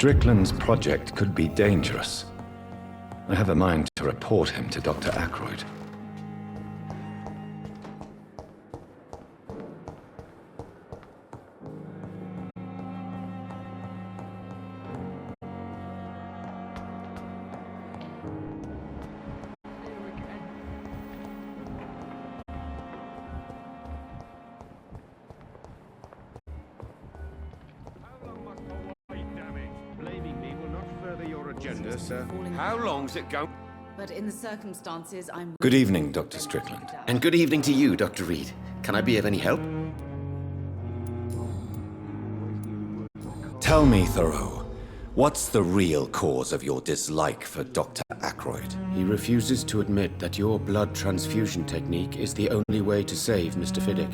Strickland's project could be dangerous. I have a mind to report him to Dr. Ackroyd. Agenda, sir. How long's it go? But in the circumstances, I'm... Good evening, Dr. Strickland. And good evening to you, Dr. Reid. Can I be of any help? Tell me, Thoreau, what's the real cause of your dislike for Dr. Ackroyd? He refuses to admit that your blood transfusion technique is the only way to save Mr. Fiddick.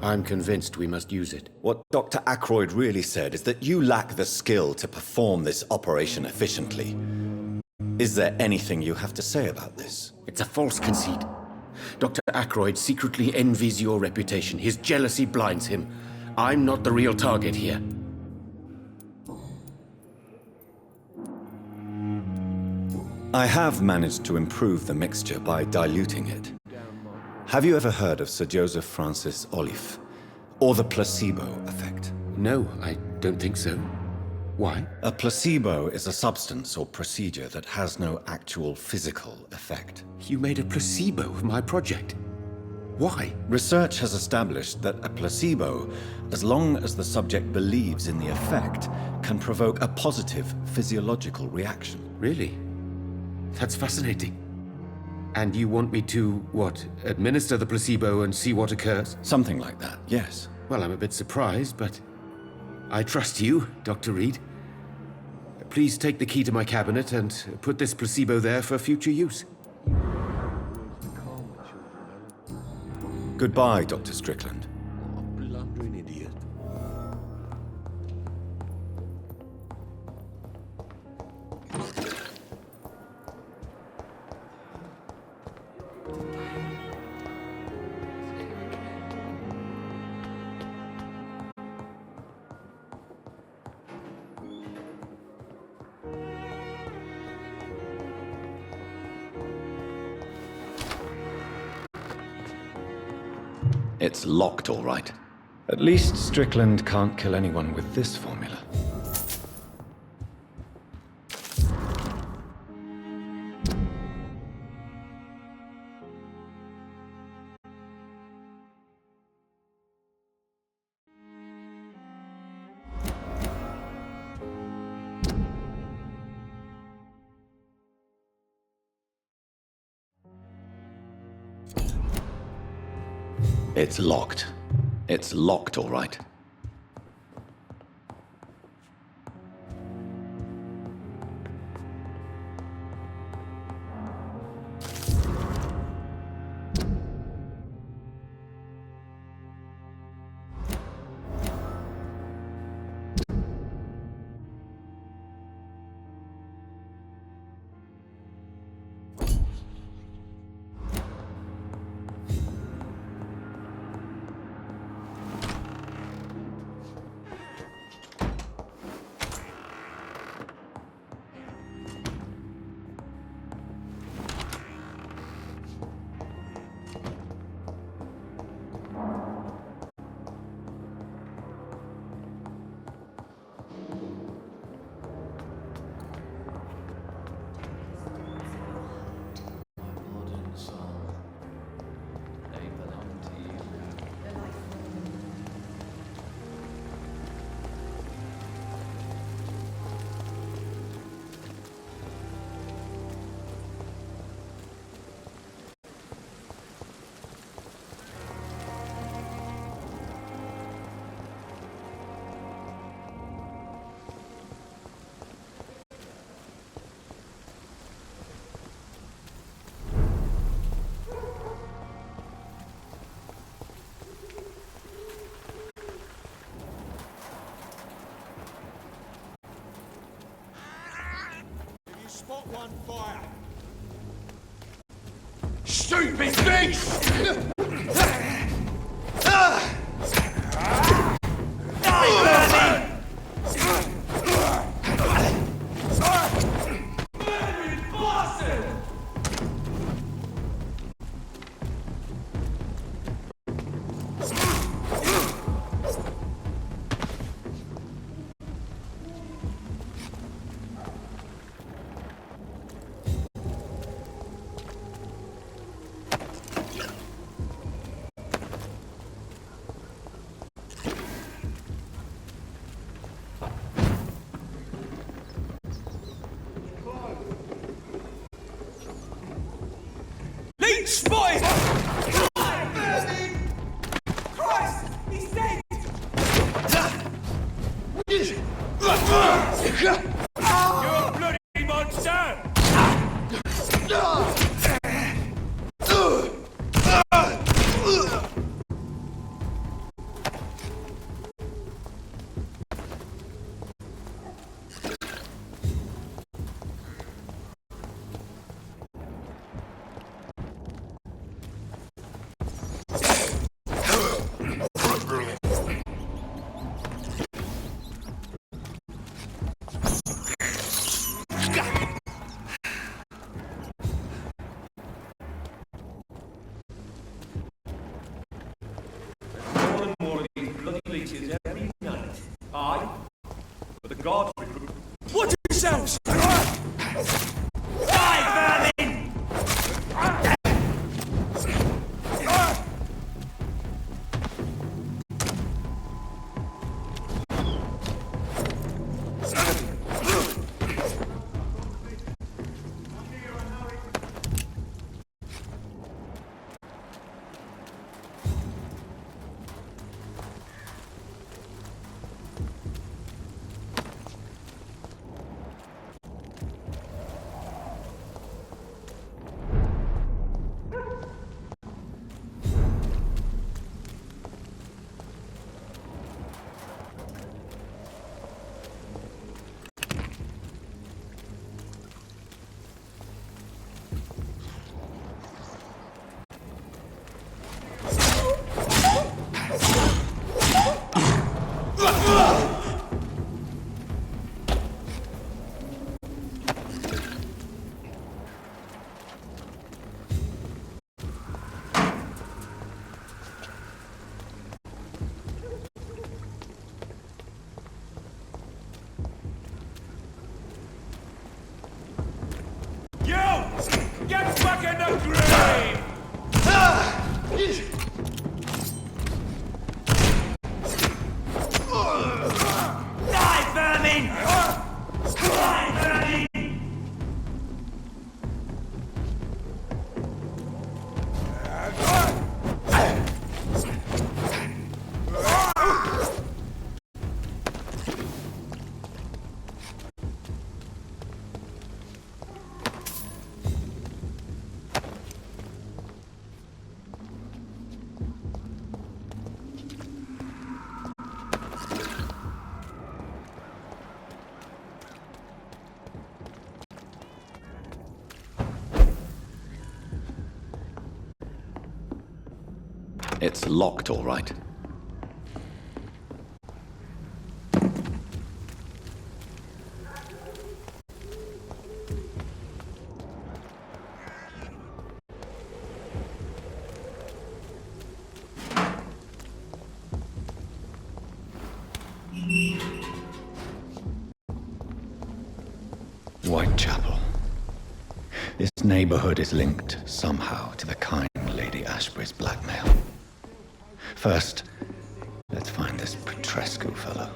I'm convinced we must use it. What Dr. Ackroyd really said is that you lack the skill to perform this operation efficiently. Is there anything you have to say about this? It's a false conceit. Dr. Ackroyd secretly envies your reputation. His jealousy blinds him. I'm not the real target here. I have managed to improve the mixture by diluting it. Have you ever heard of Sir Joseph Francis Olive, or the placebo effect? No, I don't think so. Why? A placebo is a substance or procedure that has no actual physical effect. You made a placebo of my project. Why? Research has established that a placebo, as long as the subject believes in the effect, can provoke a positive physiological reaction. Really? That's fascinating. And you want me to, what, administer the placebo and see what occurs? Something like that, yes. Well, I'm a bit surprised, but I trust you, Dr. Reid. Please take the key to my cabinet and put this placebo there for future use. Goodbye, Dr. Strickland. Blundering idiot. It's locked, all right. At least Strickland can't kill anyone with this formula. It's locked. It's locked, all right. Spot one fire. Stupid thing! creatures every night. I, for the gods. Watch yourselves! Die, vermin! Get back in the grave! Die, vermin! Die, vermin! It's locked, all right. Whitechapel. This neighborhood is linked somehow to the kind Lady Ashbury's blackmail. First, let's find this Petrescu fellow.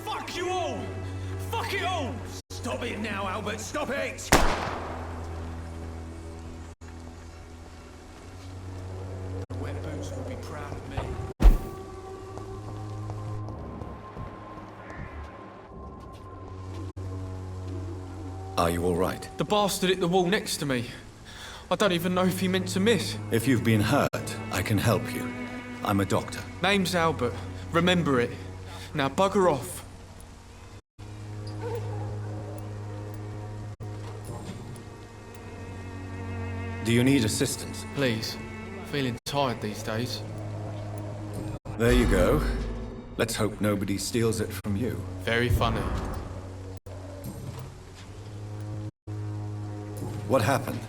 Fuck you all! Fuck it all! Stop it now, Albert, stop it! Wet Boots will be proud of me. Are you all right? The bastard hit the wall next to me. I don't even know if he meant to miss. If you've been hurt, I can help you. I'm a doctor. Name's Albert. Remember it. Now bugger off. Do you need assistance? Please. Feeling tired these days. There you go. Let's hope nobody steals it from you. Very funny. What happened?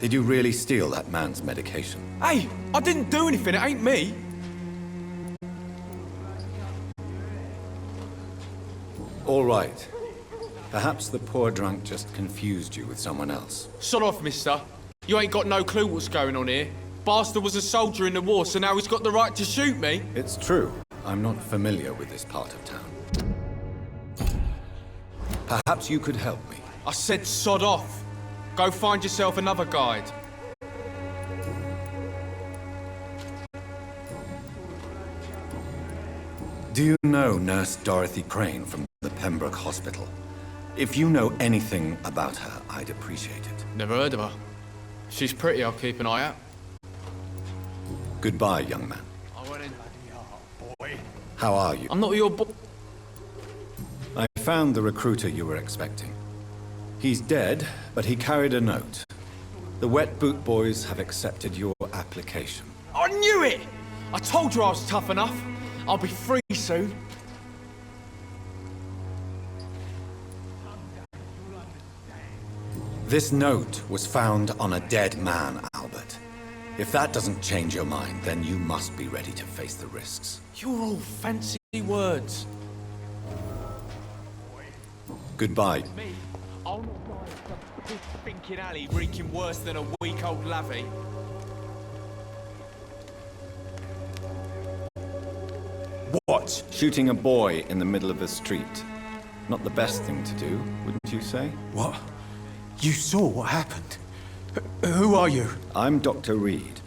Did you really steal that man's medication? Hey, I didn't do anything. It ain't me. All right. Perhaps the poor drunk just confused you with someone else. Shut off, mister. You ain't got no clue what's going on here. Bastard was a soldier in the war, so now he's got the right to shoot me. It's true. I'm not familiar with this part of town. Perhaps you could help me. I said sod off. Go find yourself another guide. Do you know Nurse Dorothy Crane from the Pembroke Hospital? If you know anything about her, I'd appreciate it. Never heard of her. She's pretty, I'll keep an eye out. Goodbye, young man. I went in. Boy. How are you? I'm not your I found the recruiter you were expecting. He's dead, but he carried a note. The Wet Boot Boys have accepted your application. I knew it! I told you I was tough enough. I'll be free soon. This note was found on a dead man, Albert. If that doesn't change your mind, then you must be ready to face the risks. You're all fancy words. Goodbye. Me? I'll not die in some piss-stinking alley reeking worse than a week-old lavvy. What? Shooting a boy in the middle of the street. Not the best thing to do, wouldn't you say? What? You saw what happened? Who are you? I'm Dr. Reid,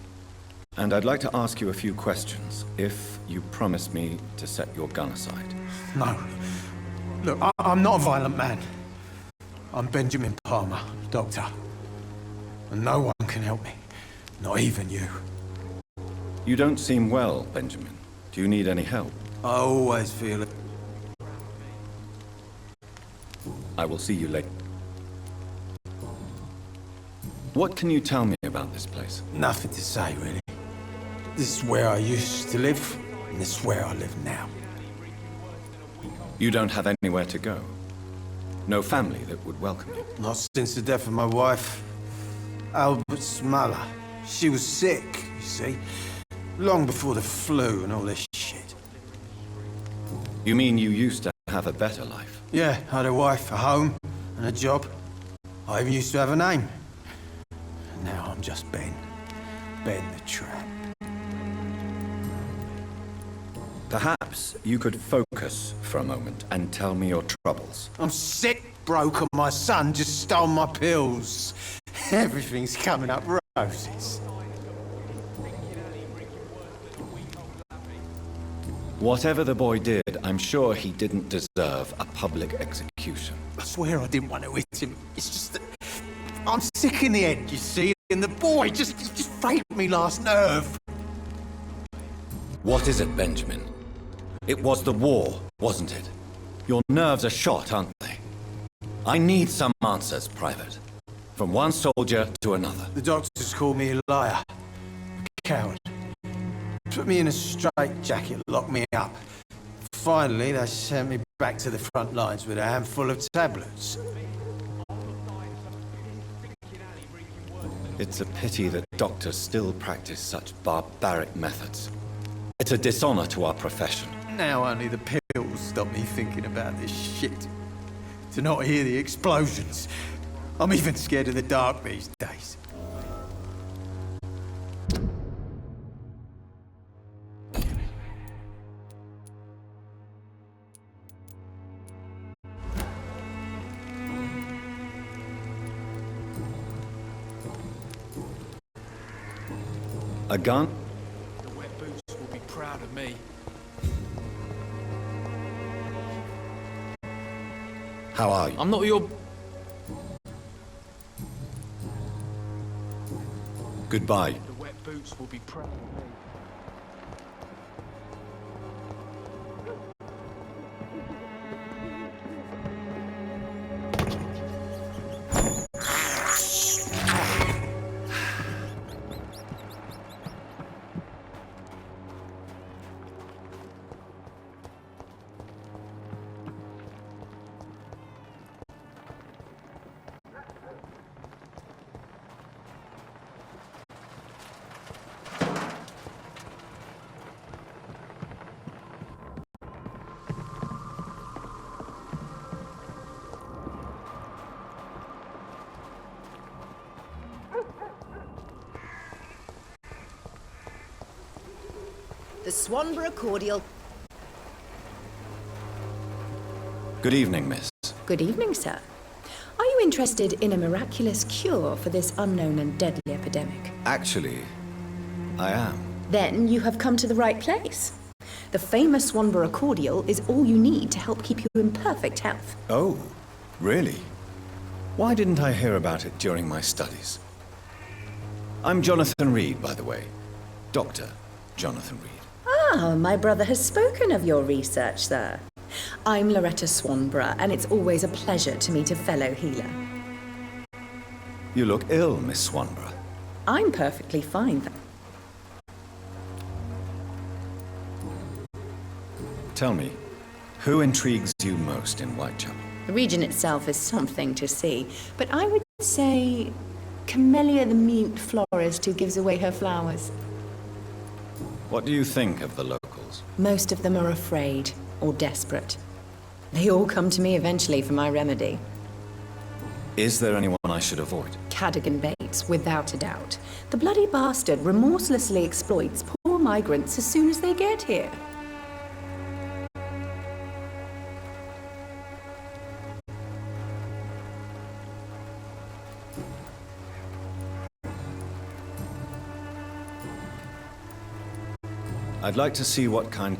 and I'd like to ask you a few questions, if you promise me to set your gun aside. No. Look, I'm not a violent man. I'm Benjamin Palmer, doctor. And no one can help me. Not even you. You don't seem well, Benjamin. Do you need any help? I always feel it. I will see you later. What can you tell me about this place? Nothing to say, really. This is where I used to live, and this is where I live now. You don't have anywhere to go? No family that would welcome you? Not since the death of my wife, Albert's mother. She was sick, you see. Long before the flu and all this shit. You mean you used to have a better life? Yeah, I had a wife, a home, and a job. I even used to have a name. Now I'm just Ben. Ben the Tramp. Perhaps you could focus for a moment and tell me your troubles. I'm sick, broke, and my son just stole my pills. Everything's coming up roses. Whatever the boy did, I'm sure he didn't deserve a public execution. I swear I didn't want to hit him. It's just that I'm sick in the head, you see, and the boy just frayed me last nerve. What is it, Benjamin? It was the war, wasn't it? Your nerves are shot, aren't they? I need some answers, Private. From one soldier to another. The doctors called me a liar, a coward. Put me in a straitjacket, locked me up. Finally, they sent me back to the front lines with a handful of tablets. It's a pity that doctors still practice such barbaric methods. It's a dishonor to our profession. Now only the pills stop me thinking about this shit. To not hear the explosions. I'm even scared of the dark these days. A gun? The Wet Boots will be proud of me. How are you? I'm not your... Goodbye. The Wet Boots will be proud of me. The Swanborough cordial. Good evening, miss. Good evening, sir. Are you interested in a miraculous cure for this unknown and deadly epidemic? Actually, I am. Then you have come to the right place. The famous Swanborough cordial is all you need to help keep you in perfect health. Oh, really? Why didn't I hear about it during my studies? I'm Jonathan Reid, by the way. Dr. Jonathan Reid. Ah, my brother has spoken of your research, sir. I'm Loretta Swanborough, and it's always a pleasure to meet a fellow healer. You look ill, Miss Swanborough. I'm perfectly fine. Tell me, who intrigues you most in Whitechapel? The region itself is something to see, but I would say Camellia the mute florist who gives away her flowers. What do you think of the locals? Most of them are afraid or desperate. They all come to me eventually for my remedy. Is there anyone I should avoid? Cadogan Bates, without a doubt. The bloody bastard remorselessly exploits poor migrants as soon as they get here. I'd like to see what kind...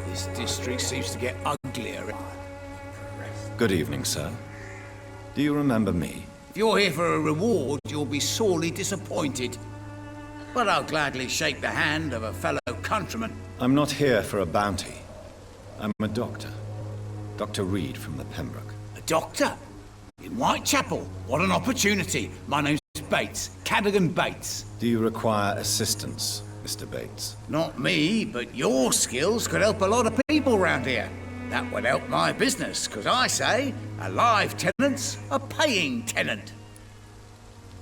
This district seems to get uglier. Good evening, sir. Do you remember me? If you're here for a reward, you'll be sorely disappointed. But I'll gladly shake the hand of a fellow countryman. I'm not here for a bounty. I'm a doctor. Dr. Reid from the Pembroke. A doctor? In Whitechapel? What an opportunity. My name's Bates. Cadogan Bates. Do you require assistance, Mr. Bates? Not me, but your skills could help a lot of people round here. That would help my business, because I say a live tenant's a paying tenant.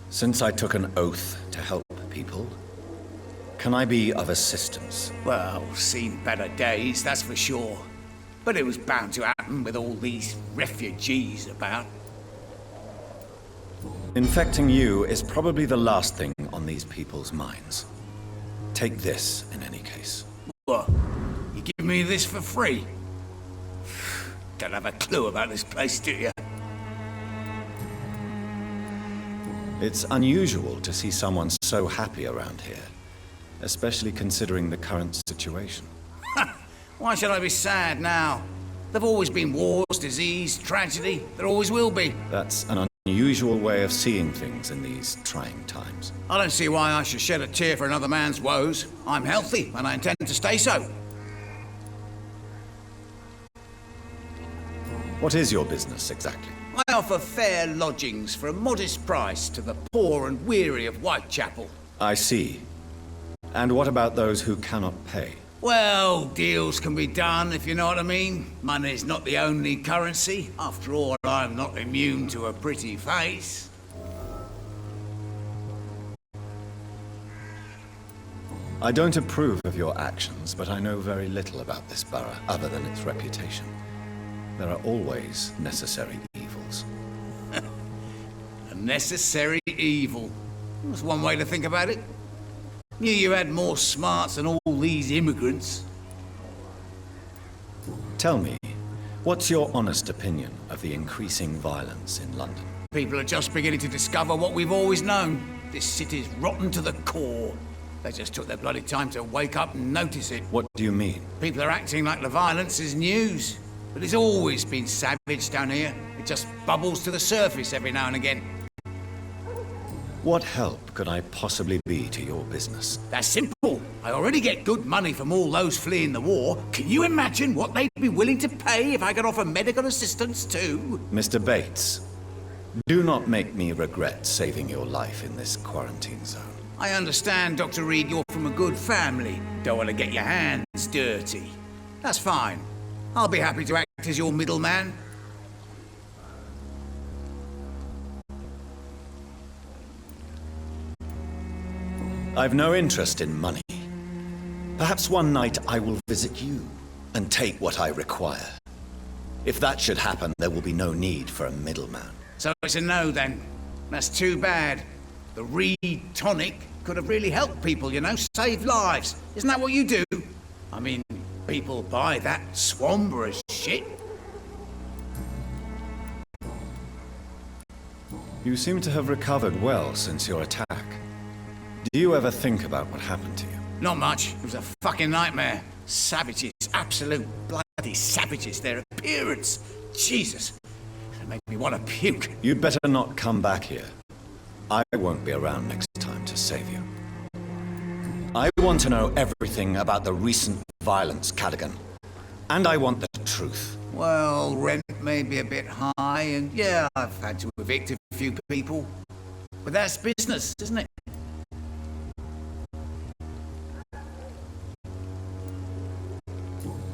Since I took an oath to help people, can I be of assistance? Well, seen better days, that's for sure. But it was bound to happen with all these refugees about. Infecting you is probably the last thing on these people's minds. Take this, in any case. What? You give me this for free? Don't have a clue about this place, do you? It's unusual to see someone so happy around here, especially considering the current situation. Why should I be sad now? There've always been wars, disease, tragedy. There always will be. That's an unusual way of seeing things in these trying times. I don't see why I should shed a tear for another man's woes. I'm healthy, and I intend to stay so. What is your business, exactly? I offer fair lodgings for a modest price to the poor and weary of Whitechapel. I see. And what about those who cannot pay? Well, deals can be done, if you know what I mean. Money's not the only currency. After all, I'm not immune to a pretty face. I don't approve of your actions, but I know very little about this borough, other than its reputation. There are always necessary evils. A necessary evil. That's one way to think about it. Knew you had more smarts than all these immigrants. Tell me, what's your honest opinion of the increasing violence in London? People are just beginning to discover what we've always known. This city's rotten to the core. They just took their bloody time to wake up and notice it. What do you mean? People are acting like the violence is news. But it's always been savage down here. It just bubbles to the surface every now and again. What help could I possibly be to your business? That's simple. I already get good money from all those fleeing the war. Can you imagine what they'd be willing to pay if I could offer medical assistance too? Mr. Bates, do not make me regret saving your life in this quarantine zone. I understand, Dr. Reid, you're from a good family. Don't want to get your hands dirty. That's fine. I'll be happy to act as your middleman. I've no interest in money. Perhaps one night I will visit you and take what I require. If that should happen, there will be no need for a middleman. So it's a no then. That's too bad. The Reid tonic could have really helped people, you know, saved lives. Isn't that what you do? I mean, people buy that Swambra shit. You seem to have recovered well since your attack. Do you ever think about what happened to you? Not much. It was a fucking nightmare. Savages. Absolute bloody savages. Their appearance. Jesus. It made me want to puke. You'd better not come back here. I won't be around next time to save you. I want to know everything about the recent violence, Cadogan. And I want the truth. Well, rent may be a bit high, and yeah, I've had to evict a few people. But that's business, isn't it?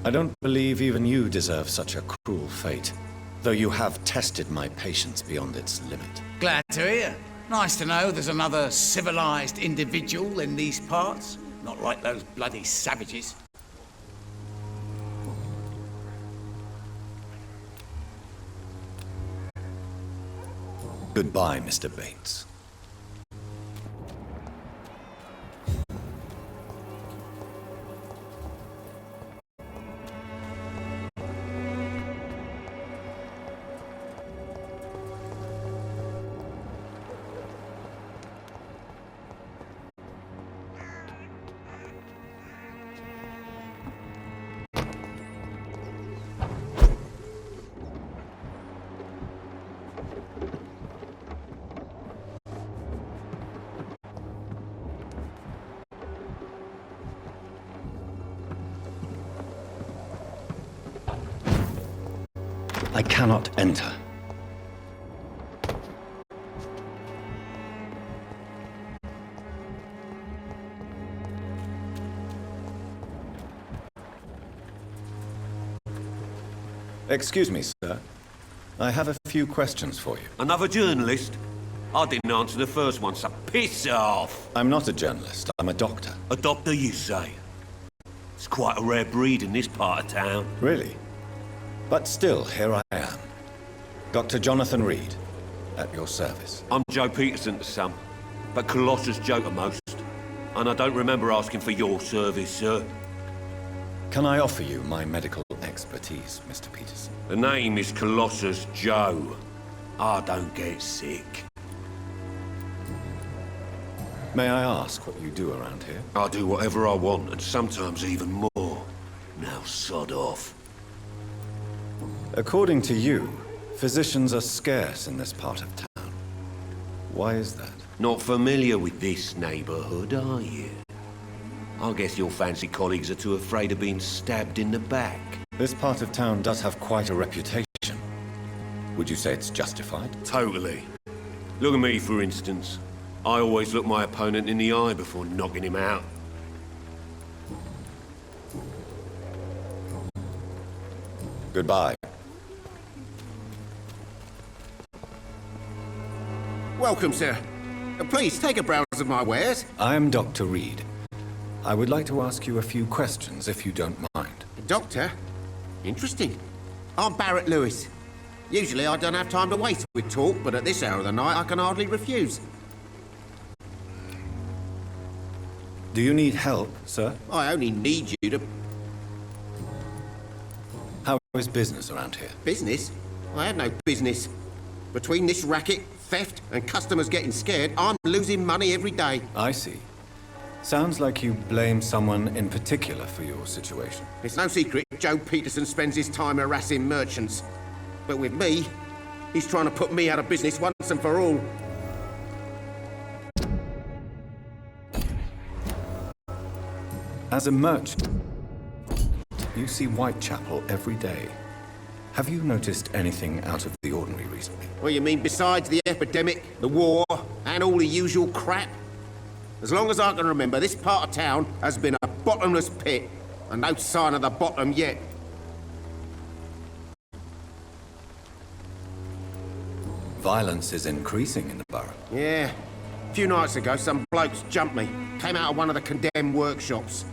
I don't believe even you deserve such a cruel fate, though you have tested my patience beyond its limit. Glad to hear. Nice to know there's another civilized individual in these parts. Not like those bloody savages. Goodbye, Mr. Bates. I cannot enter. Excuse me, sir. I have a few questions for you. Another journalist? I didn't answer the first one, so piss off! I'm not a journalist. I'm a doctor. A doctor, you say? It's quite a rare breed in this part of town. Really? But still, here I am. Dr. Jonathan Reid, at your service. I'm Joe Peterson to some, but Colossus Joe to most. And I don't remember asking for your service, sir. Can I offer you my medical expertise, Mr. Peterson? The name is Colossus Joe. I don't get sick. May I ask what you do around here? I do whatever I want, and sometimes even more. Now sod off. According to you, physicians are scarce in this part of town. Why is that? Not familiar with this neighborhood, are you? I guess your fancy colleagues are too afraid of being stabbed in the back. This part of town does have quite a reputation. Would you say it's justified? Totally. Look at me, for instance. I always look my opponent in the eye before knocking him out. Goodbye. Welcome, sir. Please, take a browse of my wares. I'm Dr. Reid. I would like to ask you a few questions, if you don't mind. Doctor? Interesting. I'm Barrett Lewis. Usually I don't have time to waste with talk, but at this hour of the night I can hardly refuse. Do you need help, sir? I only need you to... How is business around here? Business? I have no business. Between this racket, theft, and customers getting scared, I'm losing money every day. I see. Sounds like you blame someone in particular for your situation. It's no secret Joe Peterson spends his time harassing merchants. But with me, he's trying to put me out of business once and for all. As a merchant, you see Whitechapel every day. Have you noticed anything out of the ordinary recently? What you mean, besides the epidemic, the war, and all the usual crap? As long as I can remember, this part of town has been a bottomless pit, and no sign of the bottom yet. Violence is increasing in the borough. Yeah. A few nights ago, some blokes jumped me. Came out of one of the condemned workshops.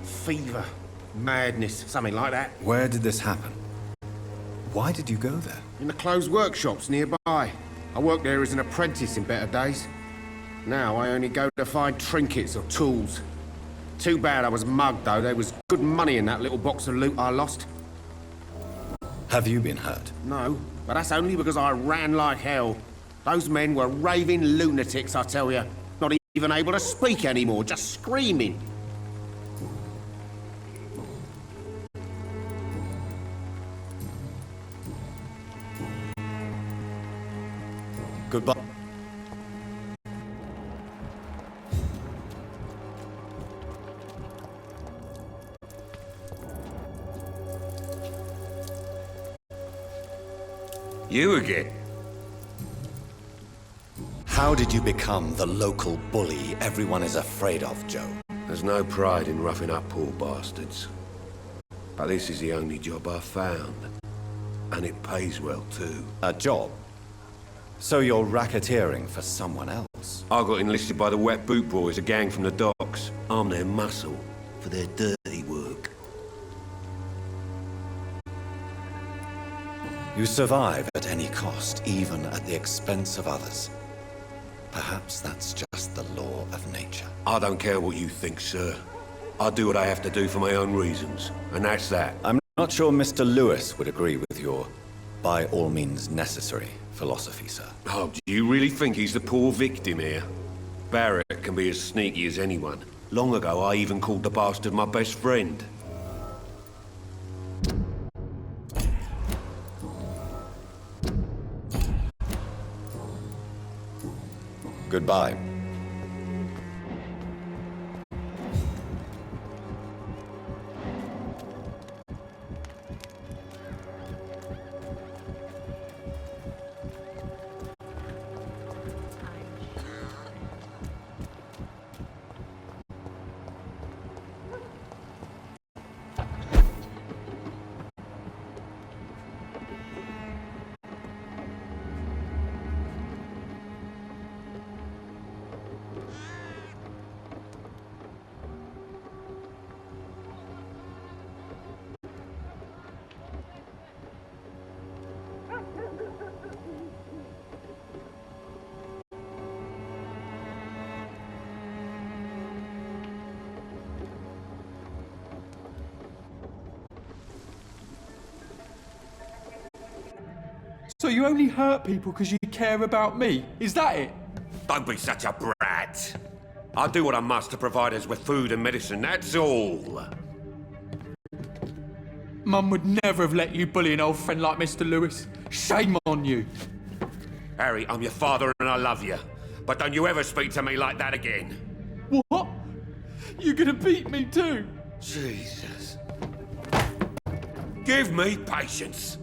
Fever, madness, something like that. Where did this happen? Why did you go there? In the closed workshops nearby. I worked there as an apprentice in better days. Now I only go to find trinkets or tools. Too bad I was mugged, though. There was good money in that little box of loot I lost. Have you been hurt? No, but that's only because I ran like hell. Those men were raving lunatics, I tell you. Not even able to speak anymore, just screaming. Goodbye. You again? How did you become the local bully everyone is afraid of, Joe? There's no pride in roughing up poor bastards. But this is the only job I've found. And it pays well, too. A job? So you're racketeering for someone else? I got enlisted by the Wet Boot Boys, a gang from the docks. I'm their muscle for their dirty work. You survive at any cost, even at the expense of others. Perhaps that's just the law of nature. I don't care what you think, sir. I do what I have to do for my own reasons, and that's that. I'm not sure Mr. Lewis would agree with your by all means necessary philosophy, sir. Oh, do you really think he's the poor victim here? Barrett can be as sneaky as anyone. Long ago, I even called the bastard my best friend. Goodbye. So you only hurt people because you care about me? Is that it? Don't be such a brat. I do what I must to provide us with food and medicine, that's all. Mum would never have let you bully an old friend like Mr. Lewis. Shame on you. Harry, I'm your father and I love you. But don't you ever speak to me like that again. What? You're gonna beat me too? Jesus. Give me patience.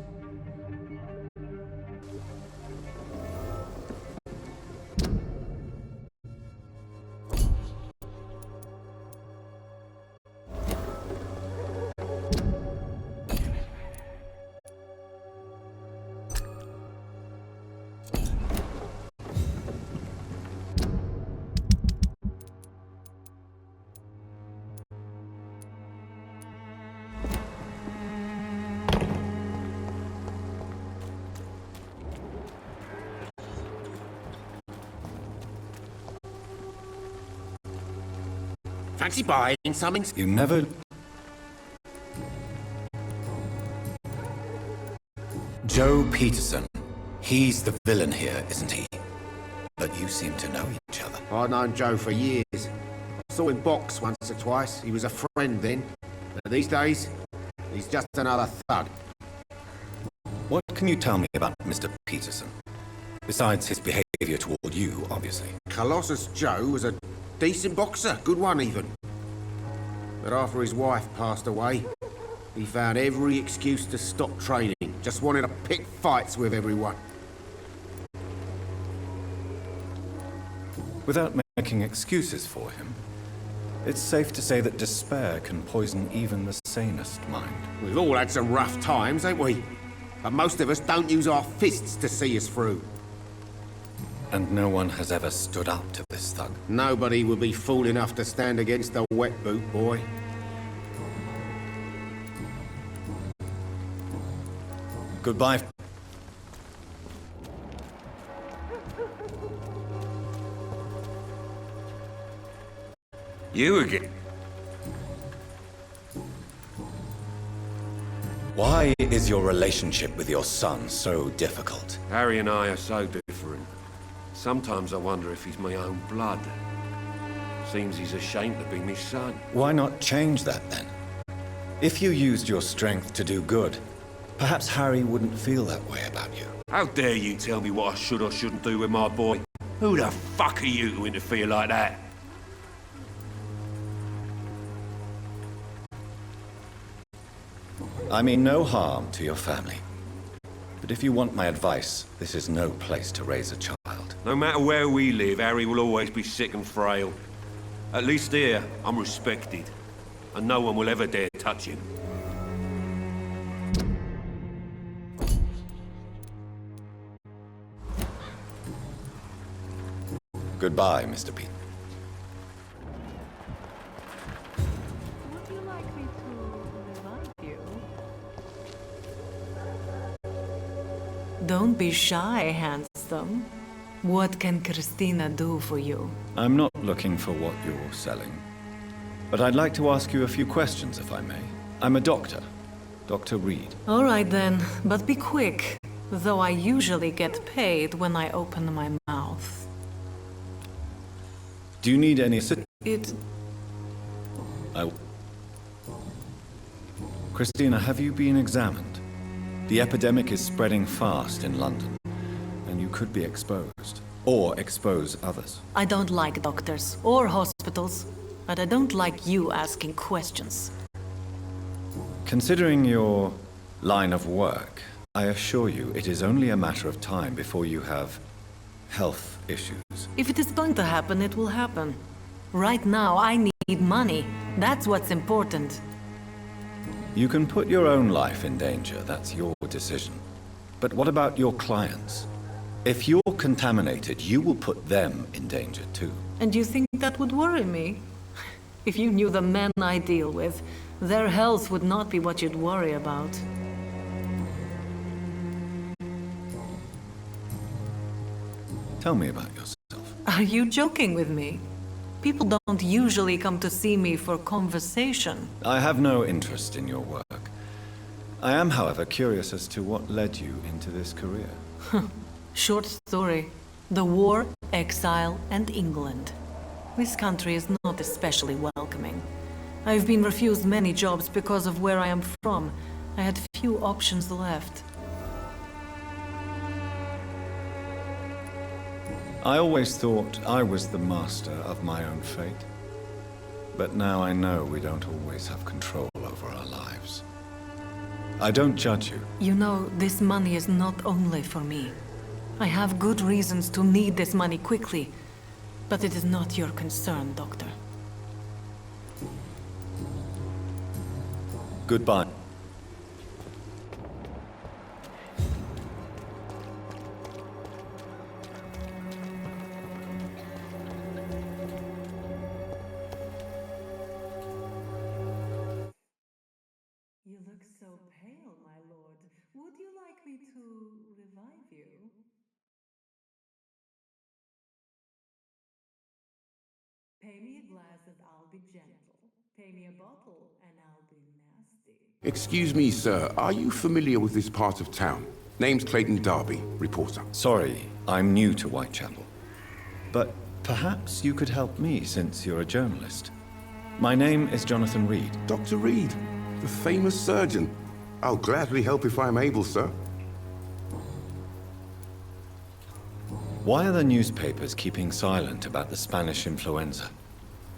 Fancy buying something? You never... Joe Peterson. He's the villain here, isn't he? But you seem to know each other. I've known Joe for years. Saw him box once or twice. He was a friend then. But these days, he's just another thug. What can you tell me about Mr. Peterson? Besides his behavior toward you, obviously. Colossus Joe was a decent boxer. Good one, even. But after his wife passed away, he found every excuse to stop training. Just wanted to pick fights with everyone. Without making excuses for him, it's safe to say that despair can poison even the sanest mind. We've all had some rough times, ain't we? But most of us don't use our fists to see us through. And no one has ever stood up to this thug. Nobody would be fool enough to stand against the wet boot boy. Goodbye. You again? Why is your relationship with your son so difficult? Harry and I are so different. Sometimes I wonder if he's my own blood. Seems he's ashamed to be my son. Why not change that then? If you used your strength to do good, perhaps Harry wouldn't feel that way about you. How dare you tell me what I should or shouldn't do with my boy? Who the fuck are you to interfere like that? I mean no harm to your family. But if you want my advice, this is no place to raise a child. No matter where we live, Harry will always be sick and frail. At least here, I'm respected. And no one will ever dare touch him. Goodbye, Mr. Pete. Would you like me to revive you? Don't be shy, handsome. What can Christina do for you? I'm not looking for what you're selling. But I'd like to ask you a few questions, if I may. I'm a doctor. Dr. Reid. All right then, but be quick. Though I usually get paid when I open my mouth. Do you need any Christina, have you been examined? The epidemic is spreading fast in London, and you could be exposed. Or expose others. I don't like doctors or hospitals, but I don't like you asking questions. Considering your line of work, I assure you it is only a matter of time before you have health issues. If it is going to happen, it will happen. Right now, I need money. That's what's important. You can put your own life in danger, that's your decision. But what about your clients? If you're contaminated, you will put them in danger too. And you think that would worry me? If you knew the men I deal with, their health would not be what you'd worry about. Tell me about yourself. Are you joking with me? People don't usually come to see me for conversation. I have no interest in your work. I am, however, curious as to what led you into this career. Short story. The war, exile, and England. This country is not especially welcoming. I've been refused many jobs because of where I am from. I had few options left. I always thought I was the master of my own fate. But now I know we don't always have control over our lives. I don't judge you. You know, this money is not only for me. I have good reasons to need this money quickly, but it is not your concern, Doctor. Goodbye. You look so pale, my lord. Would you like me to revive you? Pay me a glass and I'll be gentle. Pay me a bottle and I'll be nasty. Excuse me, sir. Are you familiar with this part of town? Name's Clayton Darby, reporter. Sorry, I'm new to Whitechapel. But perhaps you could help me since you're a journalist. My name is Jonathan Reid. Dr. Reid, the famous surgeon. I'll gladly help if I'm able, sir. Why are the newspapers keeping silent about the Spanish influenza?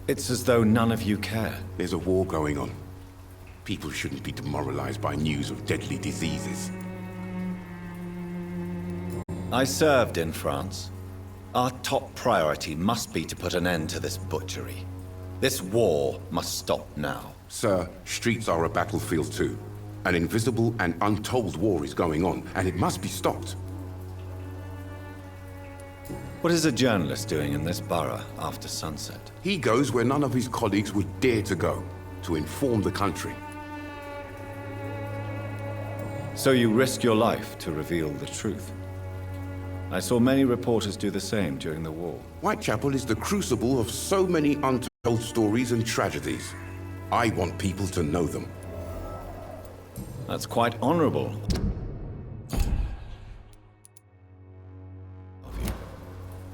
It's as though none of you care. There's a war going on. People shouldn't be demoralized by news of deadly diseases. I served in France. Our top priority must be to put an end to this butchery. This war must stop now. Sir, streets are a battlefield too. An invisible and untold war is going on, and it must be stopped. What is a journalist doing in this borough after sunset? He goes where none of his colleagues would dare to go, to inform the country. So you risk your life to reveal the truth. I saw many reporters do the same during the war. Whitechapel is the crucible of so many untold stories and tragedies. I want people to know them. That's quite honorable of you.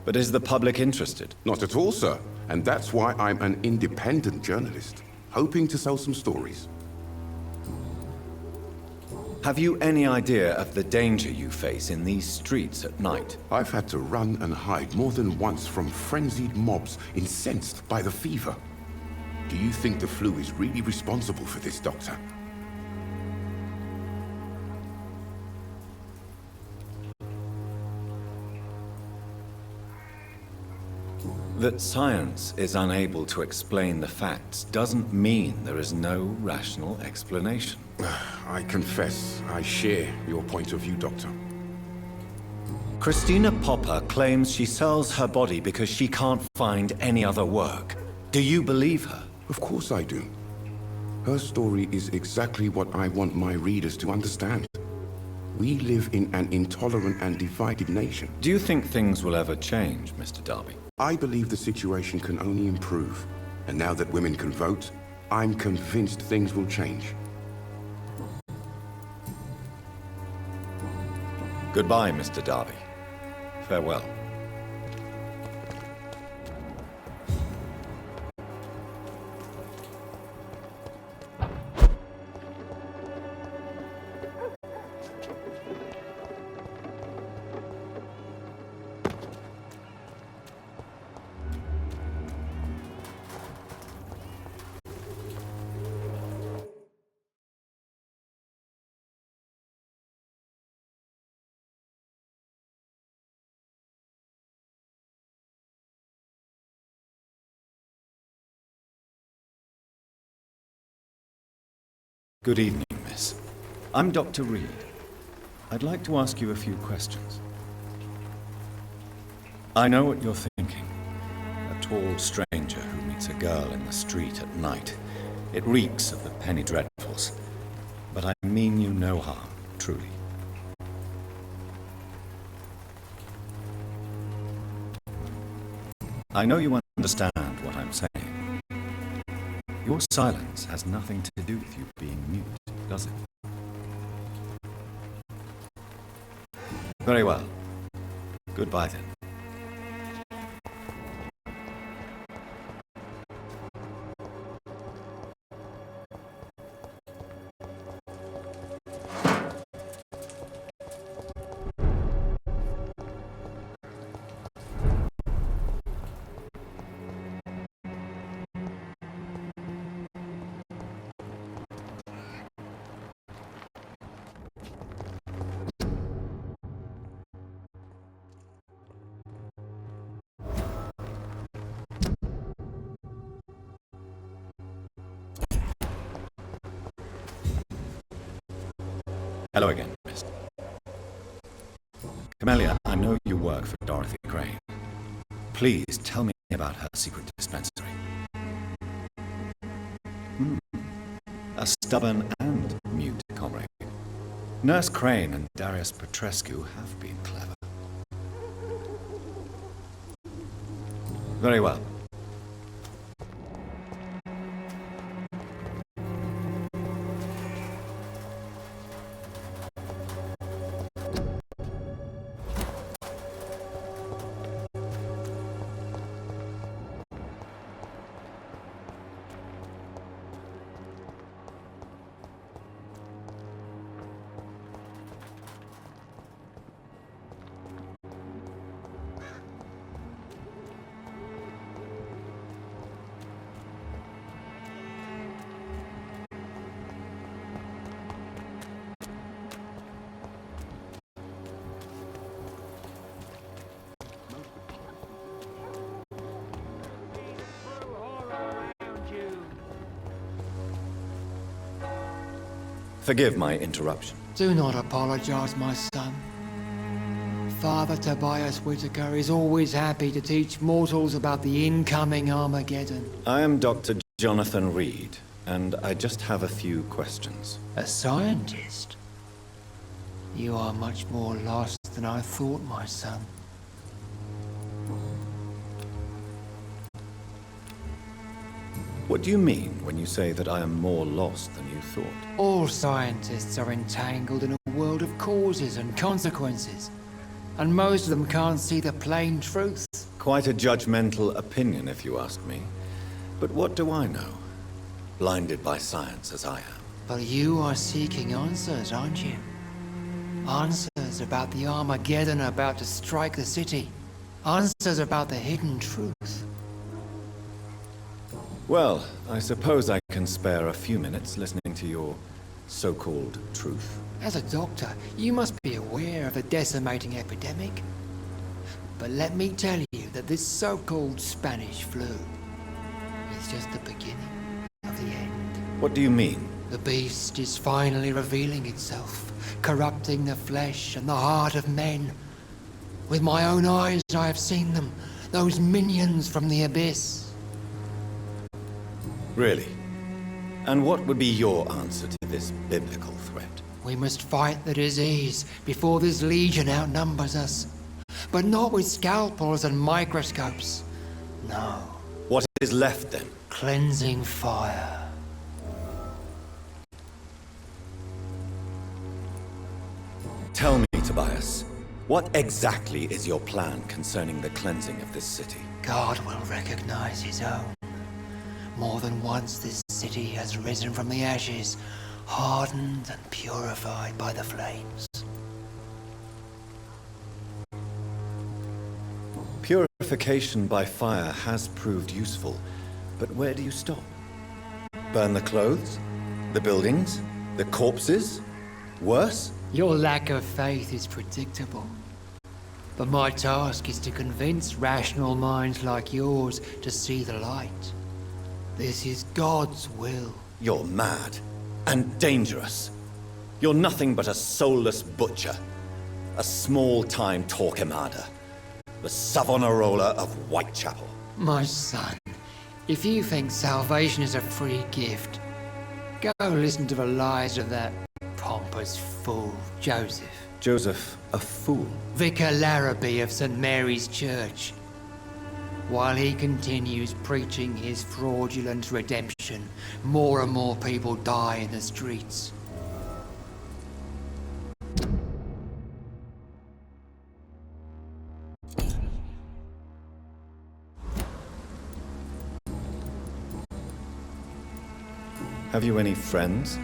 But is the public interested? Not at all, sir. And that's why I'm an independent journalist, hoping to sell some stories. Have you any idea of the danger you face in these streets at night? I've had to run and hide more than once from frenzied mobs incensed by the fever. Do you think the flu is really responsible for this, Doctor? That science is unable to explain the facts doesn't mean there is no rational explanation. I confess, I share your point of view, Doctor. Christina Popper claims she sells her body because she can't find any other work. Do you believe her? Of course I do. Her story is exactly what I want my readers to understand. We live in an intolerant and divided nation. Do you think things will ever change, Mr. Darby? I believe the situation can only improve. And now that women can vote, I'm convinced things will change. Goodbye, Mr. Darby. Farewell. Good evening, miss. I'm Dr. Reid. I'd like to ask you a few questions. I know what you're thinking. A tall stranger who meets a girl in the street at night. It reeks of the penny dreadfuls. But I mean you no harm, truly. I know you understand what I'm saying. Your silence has nothing to do with you being mute, does it? Very well. Goodbye then. Hello again, miss. Camellia, I know you work for Dorothy Crane. Please tell me about her secret dispensary. A stubborn and mute comrade. Nurse Crane and Darius Petrescu have been clever. Very well. Forgive my interruption. Do not apologize, my son. Father Tobias Whitaker is always happy to teach mortals about the incoming Armageddon. I am Dr. Jonathan Reid, and I just have a few questions. A scientist? You are much more lost than I thought, my son. What do you mean when you say that I am more lost than you thought? All scientists are entangled in a world of causes and consequences, and most of them can't see the plain truth. Quite a judgmental opinion, if you ask me. But what do I know? Blinded by science as I am. But you are seeking answers, aren't you? Answers about the Armageddon about to strike the city. Answers about the hidden truth. Well, I suppose I can spare a few minutes listening to your so-called truth. As a doctor, you must be aware of the decimating epidemic. But let me tell you that this so-called Spanish flu is just the beginning of the end. What do you mean? The beast is finally revealing itself, corrupting the flesh and the heart of men. With my own eyes I have seen them, those minions from the abyss. Really? And what would be your answer to this biblical threat? We must fight the disease before this legion outnumbers us. But not with scalpels and microscopes. No. What is left then? Cleansing fire. Tell me, Tobias, what exactly is your plan concerning the cleansing of this city? God will recognize his own. More than once this city has risen from the ashes, hardened and purified by the flames. Purification by fire has proved useful, but where do you stop? Burn the clothes? The buildings? The corpses? Worse? Your lack of faith is predictable. But my task is to convince rational minds like yours to see the light. This is God's will. You're mad and dangerous. You're nothing but a soulless butcher, a small-time Torquemada, the Savonarola of Whitechapel. My son, if you think salvation is a free gift, go listen to the lies of that pompous fool, Joseph. Joseph, a fool? Vicar Larrabee of St. Mary's Church. While he continues preaching his fraudulent redemption, more and more people die in the streets. Have you any friends?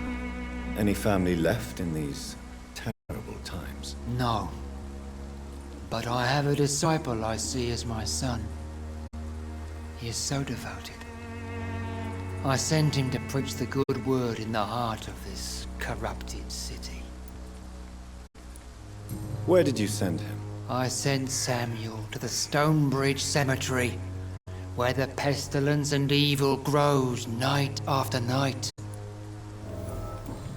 Any family left in these terrible times? No. But I have a disciple I see as my son. He is so devoted. I sent him to preach the good word in the heart of this corrupted city. Where did you send him? I sent Samuel to the Stonebridge Cemetery, where the pestilence and evil grows night after night.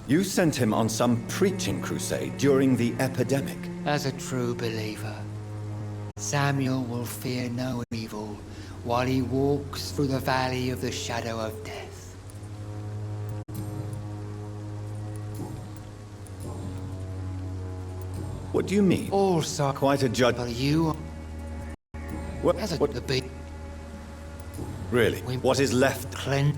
You sent him on some preaching crusade during the epidemic. As a true believer, Samuel will fear no evil while he walks through the valley of the shadow of death. What do you mean? Also, Quite a judge. but you, What? as a What? the big Really? What is left? cleanse.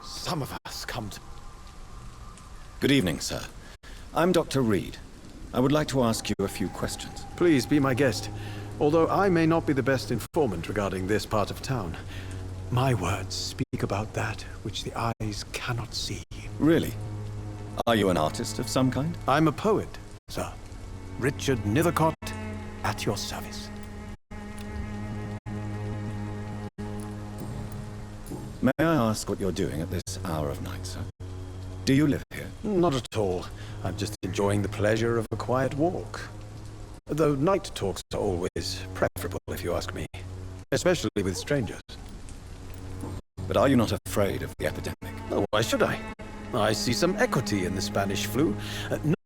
Some of us come to... Good evening, sir. I'm Dr. Reid. I would like to ask you a few questions. Please be my guest. Although I may not be the best informant regarding this part of town, my words speak about that which the eyes cannot see. Really? Are you an artist of some kind? I'm a poet, sir. Richard Nethercott, at your service. May I ask what you're doing at this hour of night, sir? Do you live here? Not at all. I'm just enjoying the pleasure of a quiet walk. Though night talks are always preferable, if you ask me. Especially with strangers. But are you not afraid of the epidemic? Oh, why should I? I see some equity in the Spanish flu.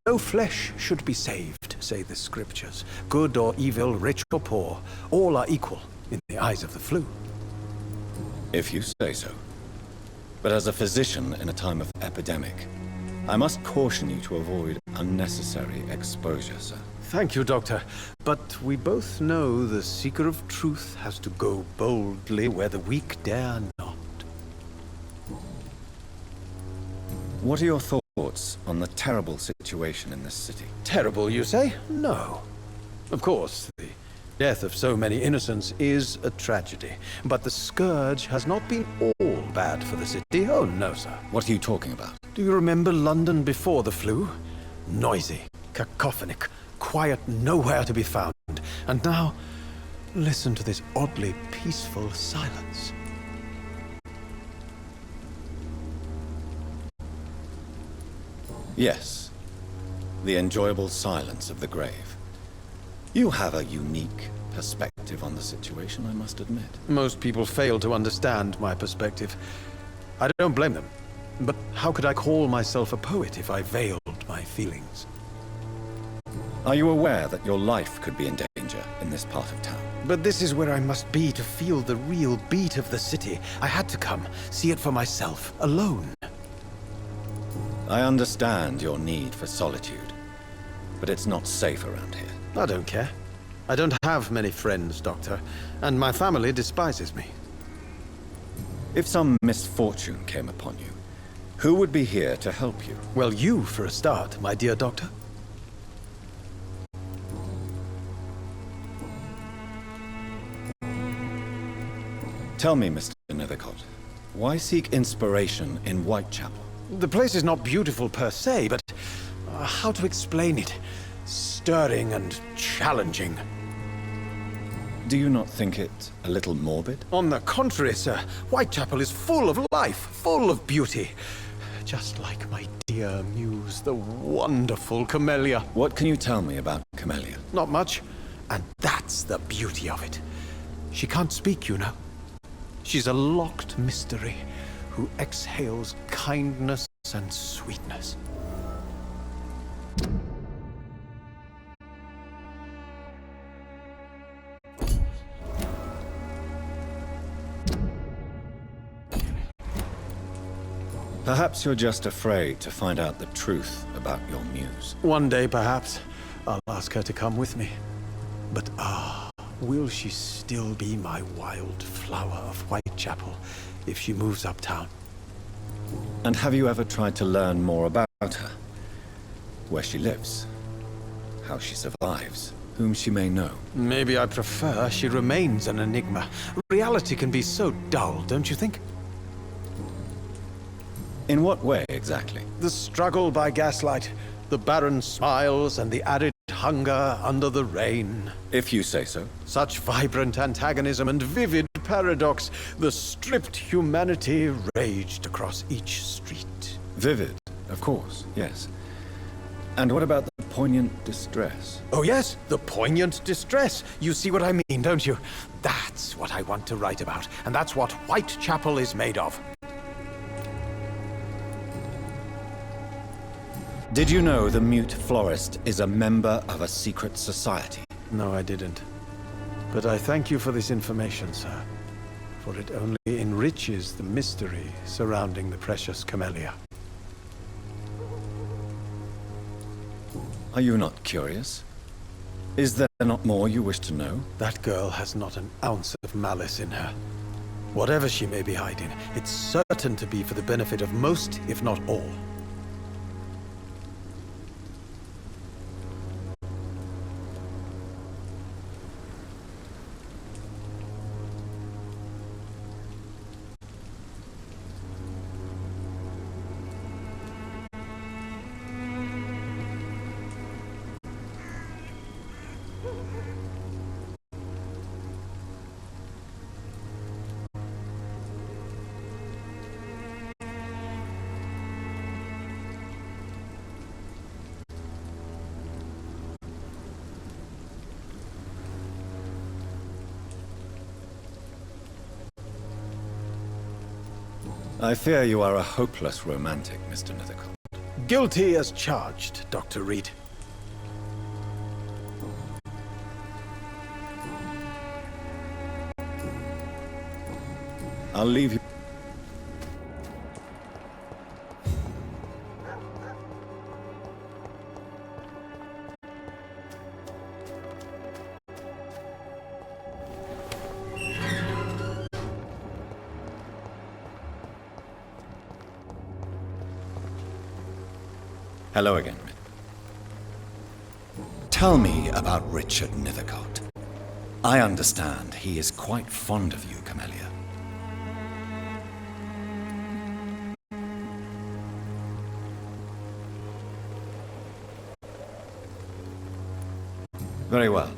No flesh should be saved, say the scriptures. Good or evil, rich or poor, all are equal in the eyes of the flu. If you say so. But as a physician in a time of epidemic, I must caution you to avoid unnecessary exposure, sir. Thank you, Doctor. But we both know the seeker of truth has to go boldly where the weak dare not. What are your thoughts on the terrible situation in this city? Terrible, you say? No. Of course, the death of so many innocents is a tragedy. But the scourge has not been all bad for the city. Oh, no, sir. What are you talking about? Do you remember London before the flu? Noisy, cacophonic, quiet nowhere to be found. And now, listen to this oddly peaceful silence. Yes. The enjoyable silence of the grave. You have a unique perspective on the situation, I must admit. Most people fail to understand my perspective. I don't blame them. But how could I call myself a poet if I veiled my feelings? Are you aware that your life could be in danger in this part of town? But this is where I must be to feel the real beat of the city. I had to come, see it for myself, alone. I understand your need for solitude, but it's not safe around here. I don't care. I don't have many friends, Doctor, and my family despises me. If some misfortune came upon you, who would be here to help you? Well, you, for a start, my dear Doctor. Tell me, Mr. Nethercott, why seek inspiration in Whitechapel? The place is not beautiful per se, but how to explain it? Stirring and challenging. Do you not think it a little morbid? On the contrary, sir. Whitechapel is full of life, full of beauty. Just like my dear muse, the wonderful Camellia. What can you tell me about Camellia? Not much. And that's the beauty of it. She can't speak, you know. She's a locked mystery who exhales kindness and sweetness. Perhaps you're just afraid to find out the truth about your muse. One day, perhaps, I'll ask her to come with me. But will she still be my wild flower of Whitechapel if she moves uptown? And have you ever tried to learn more about her? Where she lives? How she survives? Whom she may know? Maybe I prefer she remains an enigma. Reality can be so dull, don't you think? In what way, exactly? The struggle by gaslight, the barren smiles, and the arid hunger under the rain. If you say so. Such vibrant antagonism and vivid paradox. The stripped humanity raged across each street. Vivid, of course, yes. And what about the poignant distress? Oh yes, the poignant distress. You see what I mean, don't you? That's what I want to write about, and that's what Whitechapel is made of. Did you know the mute florist is a member of a secret society? No, I didn't. But I thank you for this information, sir. For it only enriches the mystery surrounding the precious Camellia. Are you not curious? Is there not more you wish to know? That girl has not an ounce of malice in her. Whatever she may be hiding, it's certain to be for the benefit of most, if not all. I fear you are a hopeless romantic, Mr. Nethercott. Guilty as charged, Dr. Reid. I'll leave you. Hello again. Tell me about Richard Nethercott. I understand he is quite fond of you, Camellia. Very well.